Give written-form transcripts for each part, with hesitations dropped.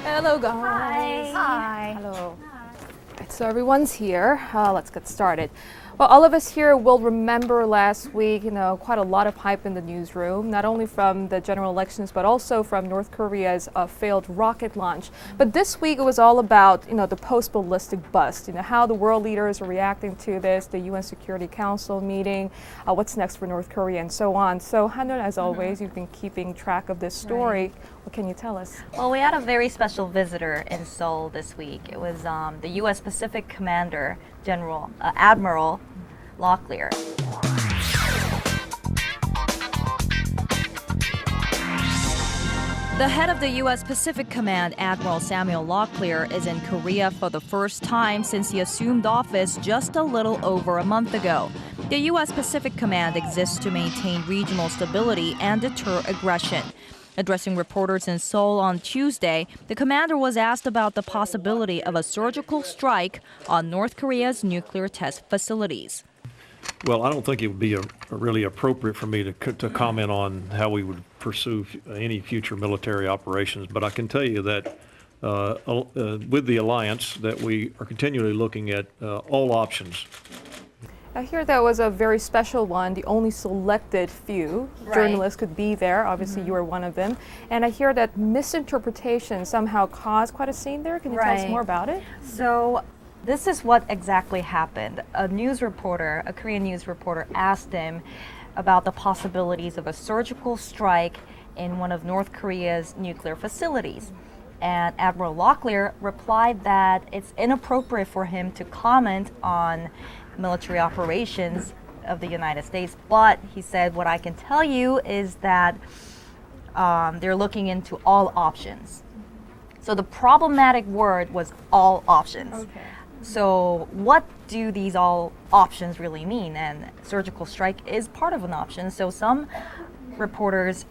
Hello guys. Hi. Hello. Right, so everyone's here. Let's get started. Well, all of us here will remember last week, quite a lot of hype in the newsroom, not only from the general elections, but also from North Korea's failed rocket launch. But this week it was all about, the post-ballistic bust, how the world leaders are reacting to this, the UN Security Council meeting, what's next for North Korea, and so on. So, Hanul, as always, you've been keeping track of this story. Right. What can you tell us? Well, we had a very special visitor in Seoul this week. It was the U.S. Pacific Commander, Admiral Locklear. The head of the U.S. Pacific Command, Admiral Samuel Locklear, is in Korea for the first time since he assumed office just a little over a month ago. The U.S. Pacific Command exists to maintain regional stability and deter aggression. Addressing reporters in Seoul on Tuesday, the commander was asked about the possibility of a surgical strike on North Korea's nuclear test facilities. Well, I don't think it would be really appropriate for me to comment on how we would pursue any future military operations, but I can tell you that with the alliance that we are continually looking at all options. I hear that was a very special one. The only selected few journalists could be there. Obviously, you were one of them. And I hear that misinterpretation somehow caused quite a scene there. Can you tell us more about it? So this is what exactly happened. A Korean news reporter asked him about the possibilities of a surgical strike in one of North Korea's nuclear facilities. And Admiral Locklear replied that it's inappropriate for him to comment on military operations of the United States, but he said, what I can tell you is that they're looking into all options. So the problematic word was all options. Okay. So what do these all options really mean? And surgical strike is part of an option. So some reporters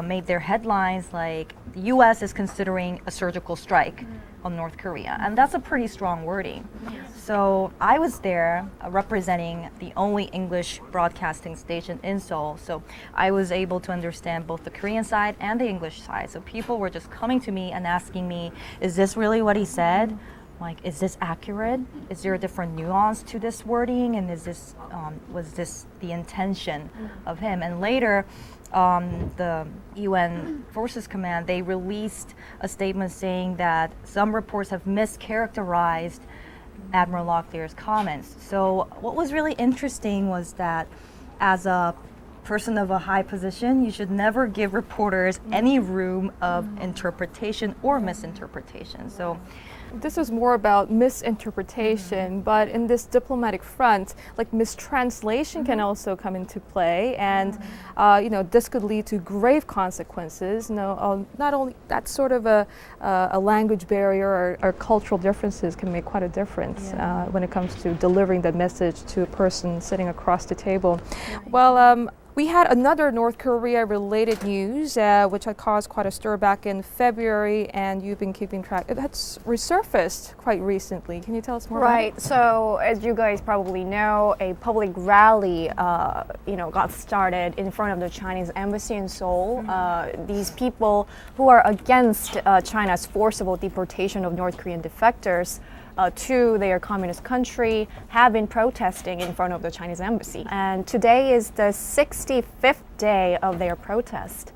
made their headlines like the U.S. is considering a surgical strike on North Korea, and that's a pretty strong wording. So I was there representing the only English broadcasting station in Seoul, so I was able to understand both the Korean side and the English side. So people were just coming to me and asking me, is this really what he said? Like, is this accurate? Is there a different nuance to this wording? And is this was this the intention of him? And later, the UN Forces Command, they released a statement saying that some reports have mischaracterized Admiral Locklear's comments. So what was really interesting was that as a person of a high position, you should never give reporters any room of interpretation or misinterpretation. So this is more about misinterpretation, but in this diplomatic front, like mistranslation can also come into play, and this could lead to grave consequences. Not only that, sort of a language barrier or cultural differences can make quite a difference when it comes to delivering that message to a person sitting across the table. Well, We had another North Korea-related news, which had caused quite a stir back in February, and you've been keeping track. It had resurfaced quite recently. Can you tell us more about it? Right. So, as you guys probably know, a public rally, got started in front of the Chinese embassy in Seoul. These people who are against China's forcible deportation of North Korean defectors to their communist country have been protesting in front of the Chinese embassy. And today is the 65th day of their protest.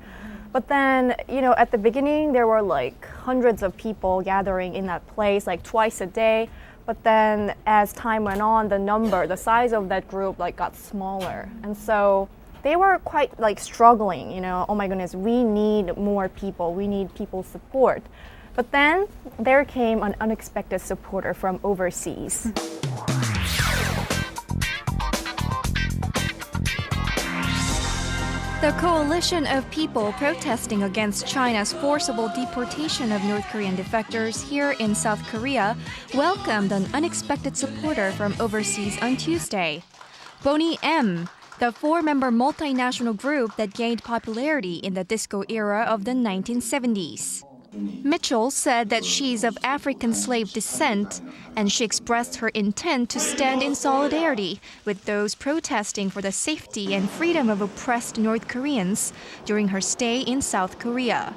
But then, at the beginning, there were like hundreds of people gathering in that place, like twice a day. But then as time went on, the size of that group got smaller. And so they were quite struggling, oh my goodness, we need more people, we need people's support. But then there came an unexpected supporter from overseas. The coalition of people protesting against China's forcible deportation of North Korean defectors here in South Korea welcomed an unexpected supporter from overseas on Tuesday. Boney M, the four-member multinational group that gained popularity in the disco era of the 1970s. Mitchell said that she's of African slave descent, and she expressed her intent to stand in solidarity with those protesting for the safety and freedom of oppressed North Koreans during her stay in South Korea.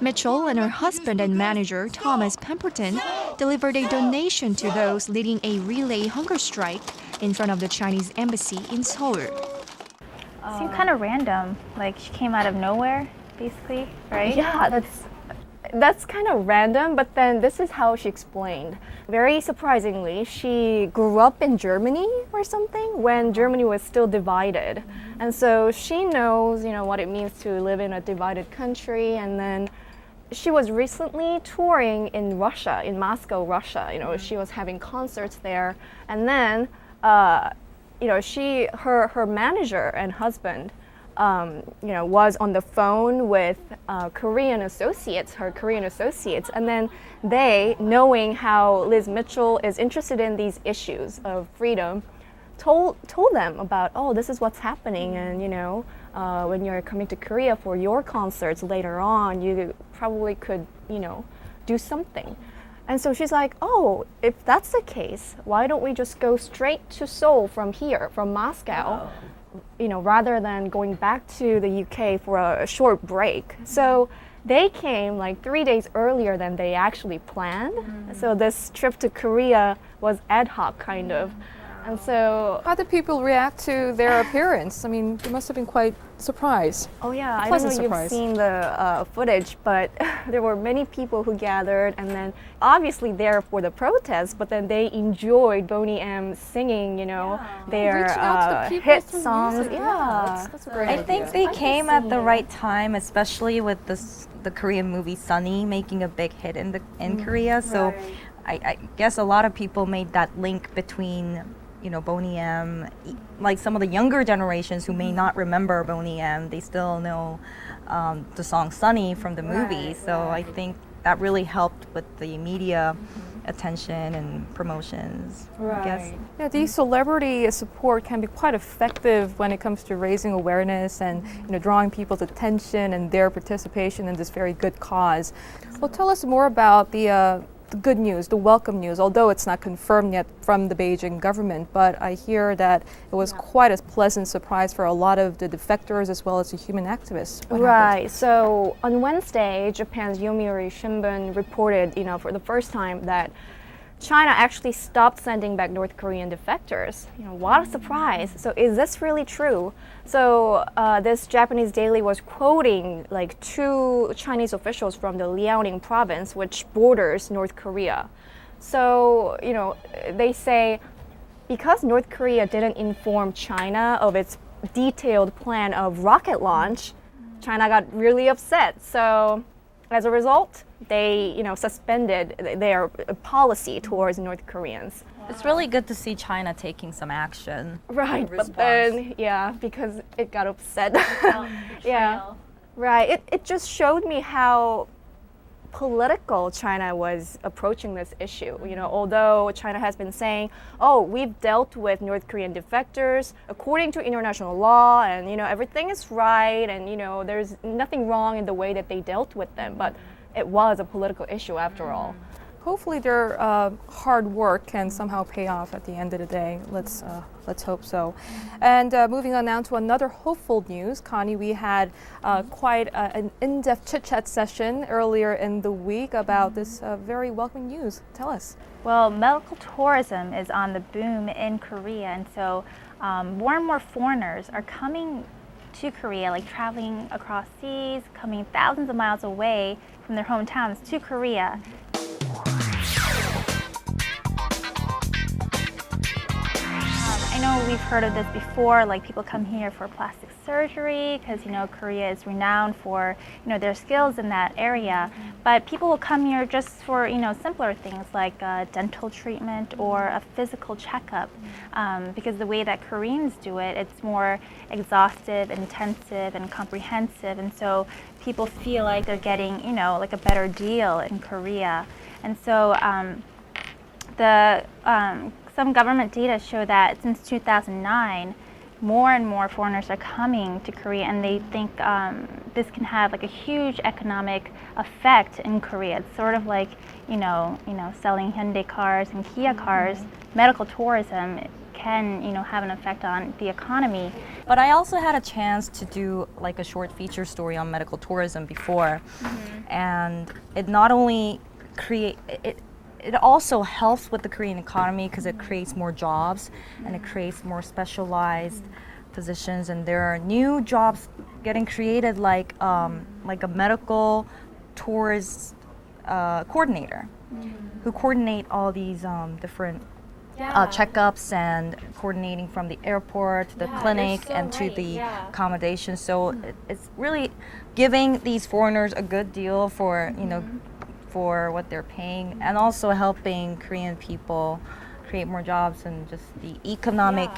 Mitchell and her husband and manager, Thomas Pemberton, delivered a donation to those leading a relay hunger strike in front of the Chinese embassy in Seoul. Seemed kind of random. Like she came out of nowhere, basically, right? Yeah, that's kind of random, but then this is how she explained. Very surprisingly, she grew up in Germany or something when Germany was still divided. And so she knows, what it means to live in a divided country. And then she was recently touring in Russia, in Moscow, Russia. She was having concerts there. And then, her manager and husband was on the phone with her Korean associates, and then they, knowing how Liz Mitchell is interested in these issues of freedom, told them about, this is what's happening, and when you're coming to Korea for your concerts later on, you probably could, do something. And so she's like, if that's the case, why don't we just go straight to Seoul from here, from Moscow? Rather than going back to the UK for a short break. So they came 3 days earlier than they actually planned. So this trip to Korea was ad hoc, kind of. And so... How did people react to their appearance? I mean, they must have been quite surprised. Oh yeah, I don't Pleasant know surprise. if you've seen the footage, but there were many people who gathered, and then obviously there for the protest, but then they enjoyed Boney M singing, their Reaching out to the people hit through songs. music. That's a great I idea. think they came at the right time, especially with the Korean movie Sunny making a big hit in Korea. So I guess a lot of people made that link between Boney M, like some of the younger generations who may not remember Boney M, they still know the song Sunny from the movie. So I think that really helped with the media attention and promotions, I guess. Yeah, these celebrity support can be quite effective when it comes to raising awareness and drawing people's attention and their participation in this very good cause. Well, tell us more about the good news, the welcome news, although it's not confirmed yet from the Beijing government, but I hear that it was quite a pleasant surprise for a lot of the defectors as well as the human activists. What happened? Right. So on Wednesday, Japan's Yomiuri Shimbun reported, for the first time that China actually stopped sending back North Korean defectors. What a surprise. So is this really true? So this Japanese daily was quoting two Chinese officials from the Liaoning province, which borders North Korea. So, they say because North Korea didn't inform China of its detailed plan of rocket launch, China got really upset. So as a result, they, suspended their policy towards North Koreans. It's really good to see China taking some action. Right, but then, because it got upset. Yeah, right. It just showed me how political China was approaching this issue. You know, although China has been saying, oh, we've dealt with North Korean defectors according to international law, and you know, everything is right, and you know, there's nothing wrong in the way that they dealt with them, but it was a political issue after all. Hopefully their hard work can somehow pay off at the end of the day. Let's hope so. And moving on now to another hopeful news. Connie, we had quite an in-depth chit-chat session earlier in the week about this very welcoming news. Tell us. Well, medical tourism is on the boom in Korea, and so more and more foreigners are coming to Korea, like traveling across seas, coming thousands of miles away from their hometowns to Korea. I know we've heard of this before, like people come here for plastic surgery because, you know, Korea is renowned for, you know, their skills in that area. But people will come here just for, you know, simpler things like dental treatment or a physical checkup. Because the way that Koreans do it, it's more exhaustive, intensive, and comprehensive. And so people feel like they're getting, you know, like a better deal in Korea. And so some government data show that since 2009, more and more foreigners are coming to Korea, and they think this can have like a huge economic effect in Korea. It's sort of like, you know, selling Hyundai cars and Kia cars. Medical tourism can, you know, have an effect on the economy. But I also had a chance to do like a short feature story on medical tourism before, and it not only it also helps with the Korean economy because it creates more jobs and it creates more specialized positions, and there are new jobs getting created like a medical tourist coordinator who coordinate all these different checkups and coordinating from the airport to the clinic and to the accommodation. So it's really giving these foreigners a good deal for, you know, for what they're paying, and also helping Korean people create more jobs and just the economic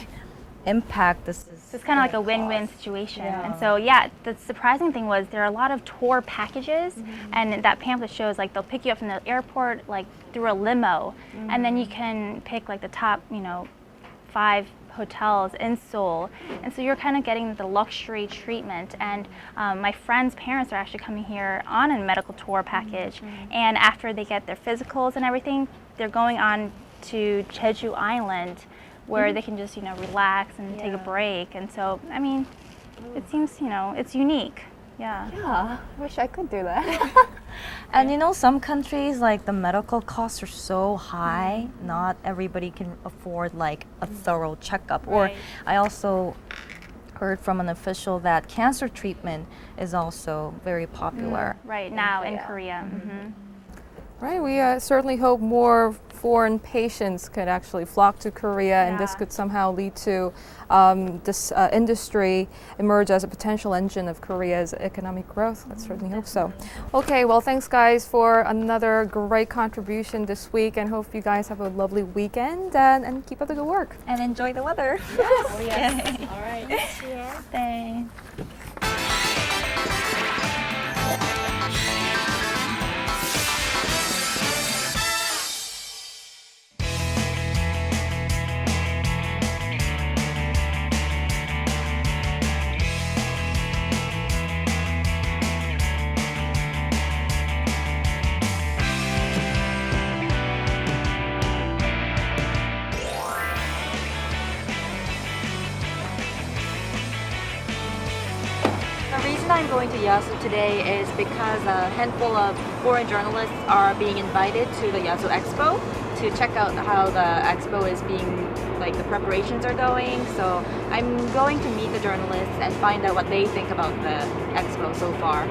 impact. This is So it's kind of like a win-win situation. And so, yeah, the surprising thing was there are a lot of tour packages, and that pamphlet shows like they'll pick you up from the airport like through a limo, and then you can pick like the top, you know, 5 hotels in Seoul, and so you're kind of getting the luxury treatment. And my friend's parents are actually coming here on a medical tour package, and after they get their physicals and everything, they're going on to Jeju Island, where they can just, you know, relax and take a break. And so, I mean, it seems, you know, it's unique. Yeah. Yeah, I wish I could do that. And you know, some countries, like the medical costs are so high, not everybody can afford like a thorough checkup. Or I also heard from an official that cancer treatment is also very popular. Right now in Korea. Right, we certainly hope more foreign patients could actually flock to Korea, and this could somehow lead to this industry emerge as a potential engine of Korea's economic growth. Let's certainly hope so. Okay, well, thanks guys for another great contribution this week, and hope you guys have a lovely weekend and keep up the good work. And enjoy the weather. Yes. All right. Thanks. The reason I'm going to Yeosu today is because a handful of foreign journalists are being invited to the Yeosu Expo to check out how the expo is being, like the preparations are going. So I'm going to meet the journalists and find out what they think about the expo so far.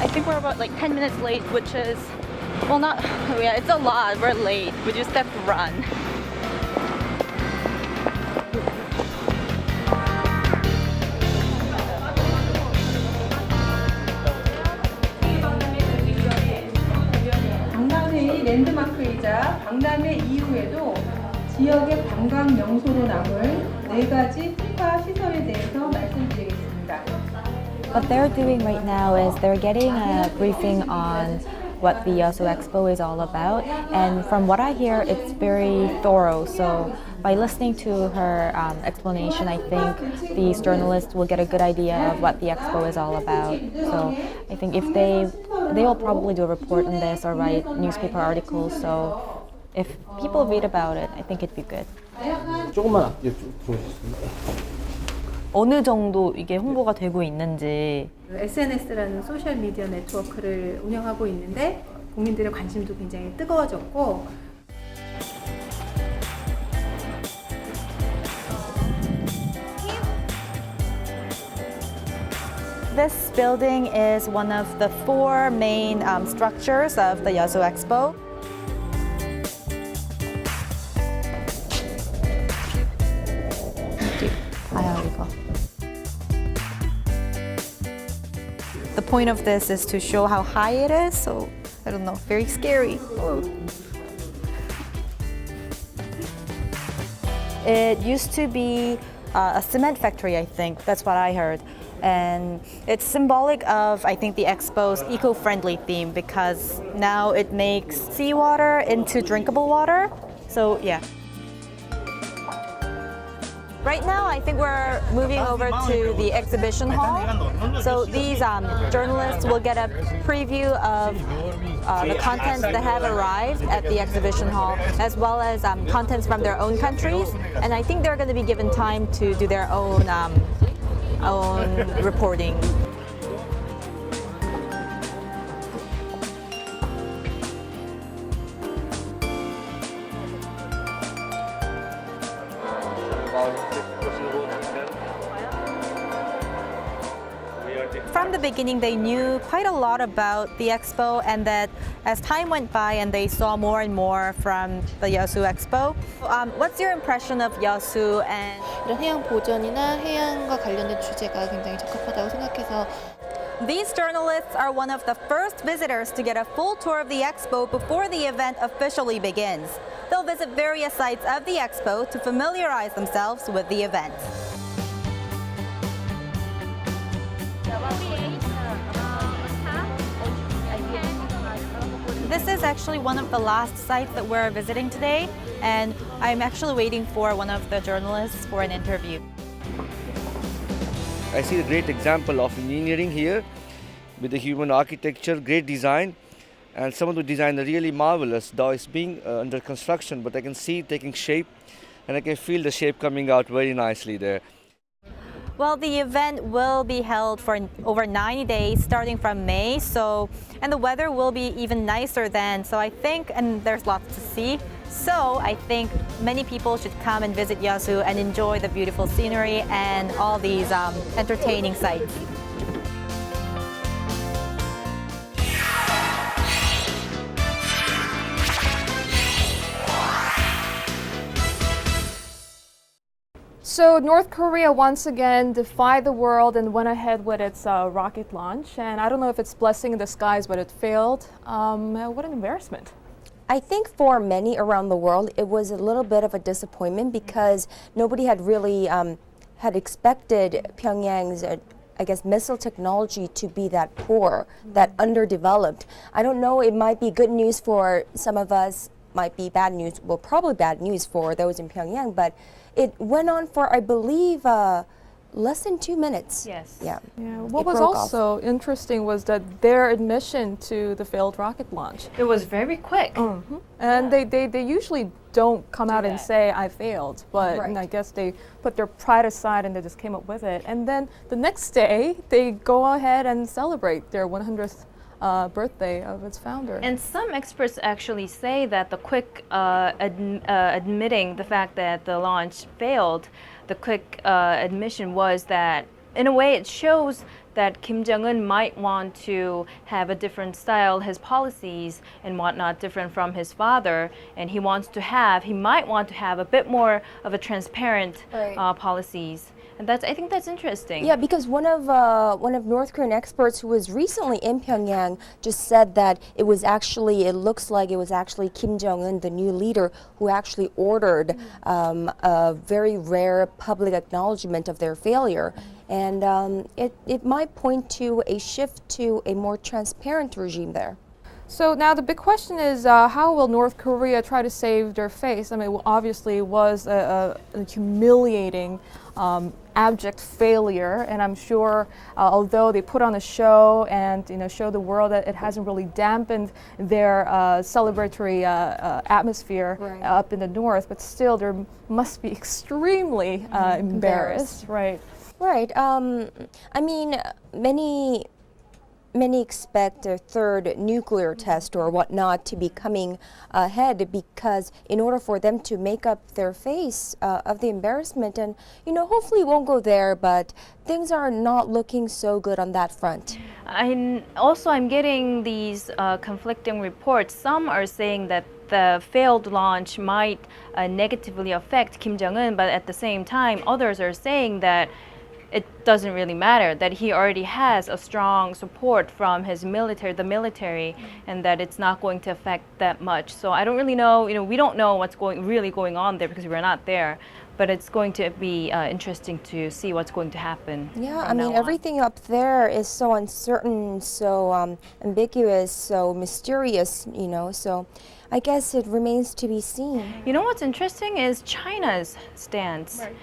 I think we're about like 10 minutes late, which is, well, not, yeah, it's a lot. We're late. We just have to run. 박람회의 랜드마크이자 박람회 이후에도 지역의 관광 명소로 남은 네 가지 특화 시설에 대해서 말씀드리겠습니다. What they're doing right now is they're getting a briefing on what the Yeosu Expo is all about, and from what I hear, it's very thorough. So by listening to her explanation, I think these journalists will get a good idea of what the expo is all about. So I think if they will probably do a report on this or write newspaper articles. So if people read about it, I think it'd be good. 조금만 앞뒤에 들어오셨습니다. 어느 정도 이게 홍보가 되고 있는지. SNS라는 소셜 미디어 네트워크를 운영하고 있는데 국민들의 관심도 굉장히 뜨거워졌고 This building is one of the four main structures of the Yeosu Expo. The point of this is to show how high it is, so I don't know, very scary. It used to be a cement factory, I think. That's what I heard. And it's symbolic of, I think, the expo's eco-friendly theme because now it makes seawater into drinkable water. So, yeah. Right now, I think we're moving over to the exhibition hall. So these journalists will get a preview of the contents that have arrived at the exhibition hall, as well as contents from their own countries. And I think they're going to be given time to do their own reporting. From the beginning, they knew quite a lot about the expo, and that as time went by and they saw more and more from the Yeosu Expo. What's your impression of Yeosu and 이런 해양 보전이나 해양과 관련된 주제가 굉장히 적합하다고 생각해서 These journalists are one of the first visitors to get a full tour of the expo before the event officially begins. They'll visit various sites of the expo to familiarize themselves with the event. This is actually one of the last sites that we're visiting today, and I'm actually waiting for one of the journalists for an interview. I see a great example of engineering here with the human architecture, great design, and some of the design are really marvelous. Though it's being under construction, but I can see it taking shape, and I can feel the shape coming out very nicely there. Well, the event will be held for over 90 days starting from May, and the weather will be even nicer then. So I think, and there's lots to see, so I think many people should come and visit Yeosu and enjoy the beautiful scenery and all these entertaining sights. So North Korea once again defied the world and went ahead with its rocket launch. And I don't know if it's blessing in disguise, but it failed. What an embarrassment. I think for many around the world, it was a little bit of a disappointment because nobody had really had expected Pyongyang's I guess, missile technology to be that poor, that underdeveloped. I don't know, it might be good news for some of us, might be bad news, well, probably bad news for those in Pyongyang, but it went on for, I believe, less than 2 minutes. Yes. Yeah. What was also interesting was that their admission to the failed rocket launch. It was very quick. Mm-hmm. And they usually don't come out and say, I failed, but I guess they put their pride aside and they just came up with it. And then the next day, they go ahead and celebrate their 100th birthday of its founder. And some experts actually say that the quick admitting the fact that the launch failed, the quick admission was that, in a way, it shows that Kim Jong-un might want to have a different style, his policies and whatnot different from his father, and he might want to have a bit more of a transparent policies. And I think that's interesting. Yeah, because one of North Korean experts who was recently in Pyongyang just said that it looks like it was actually Kim Jong-un, the new leader, who actually ordered a very rare public acknowledgement of their failure. And it might point to a shift to a more transparent regime there. So now the big question is, how will North Korea try to save their face? I mean, obviously it was a humiliating, abject failure, and I'm sure, although they put on a show and show the world that it hasn't really dampened their celebratory atmosphere up in the north, but still, they must be extremely embarrassed, right? Right. I mean, many expect a third nuclear test or whatnot to be coming ahead, because in order for them to make up their face of the embarrassment, and hopefully it won't go there, but things are not looking so good on that front. I'm getting these conflicting reports. Some are saying that the failed launch might negatively affect Kim Jong-un, but at the same time, others are saying that it doesn't really matter, that he already has a strong support from his the military, and that it's not going to affect that much. So I don't really know, we don't know what's really going on there because we're not there, but it's going to be interesting to see what's going to happen. Yeah, I mean, everything up there is so uncertain, so ambiguous, so mysterious, so I guess it remains to be seen. You know what's interesting is China's stance. Right.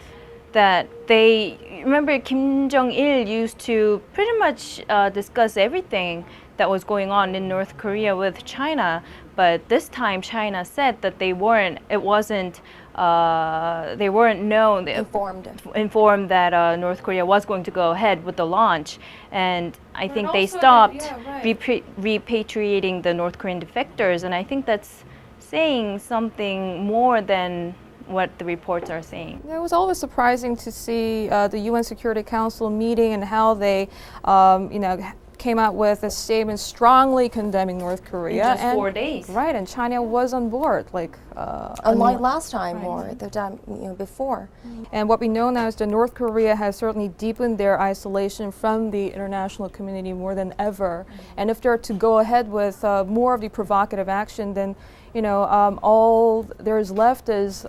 That remember Kim Jong-il used to pretty much discuss everything that was going on in North Korea with China, but this time China said that they weren't informed that North Korea was going to go ahead with the launch, and I think they stopped repatriating the North Korean defectors, and I think that's saying something more than what the reports are saying. It was always surprising to see the UN Security Council meeting and how they, came out with a statement strongly condemning North Korea. In just 4 days. Right, and China was on board, unlike last time or the time before. And what we know now is that North Korea has certainly deepened their isolation from the international community more than ever. And if they're to go ahead with more of the provocative action, then all there is left is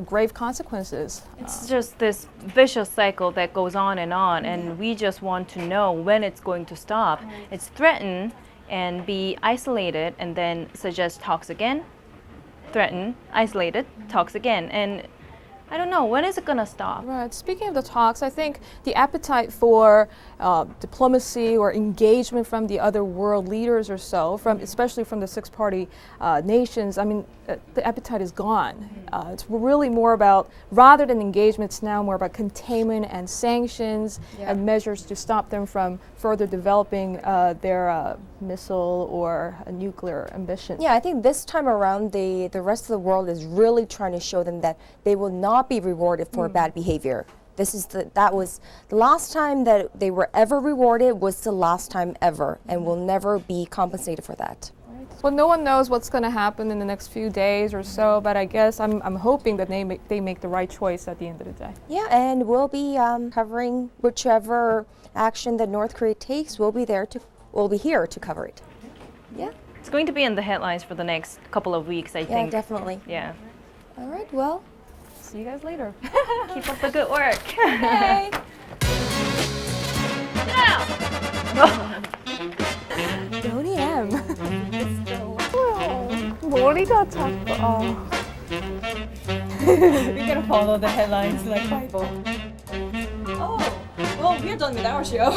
grave consequences. It's just this vicious cycle that goes on, and we just want to know when it's going to stop. It's threaten and be isolated, and then suggest talks again, threaten, isolated, talks again, and I don't know, when is it going to stop? Right. Speaking of the talks, I think the appetite for diplomacy or engagement from the other world leaders or so, especially from the six-party nations, I mean, the appetite is gone. It's really more about, rather than engagement, it's now more about containment and sanctions and measures to stop them from further developing their missile or nuclear ambition. Yeah, I think this time around, the rest of the world is really trying to show them that they will not be rewarded for bad behavior. That was the last time that they were ever rewarded, was the last time ever, and will never be compensated for that. Well, no one knows what's going to happen in the next few days or so, but I guess I'm hoping that they make the right choice at the end of the day. Yeah, and we'll be covering whichever action that North Korea takes. We'll be here to cover it. Yeah. It's going to be in the headlines for the next couple of weeks, I think. Yeah, definitely. Yeah. All right, well, see you guys later. Keep up the good work. Hey. Boney M. 머리가 자꾸. You're gonna follow the headlines like Bible. Oh, well, we're done with our show.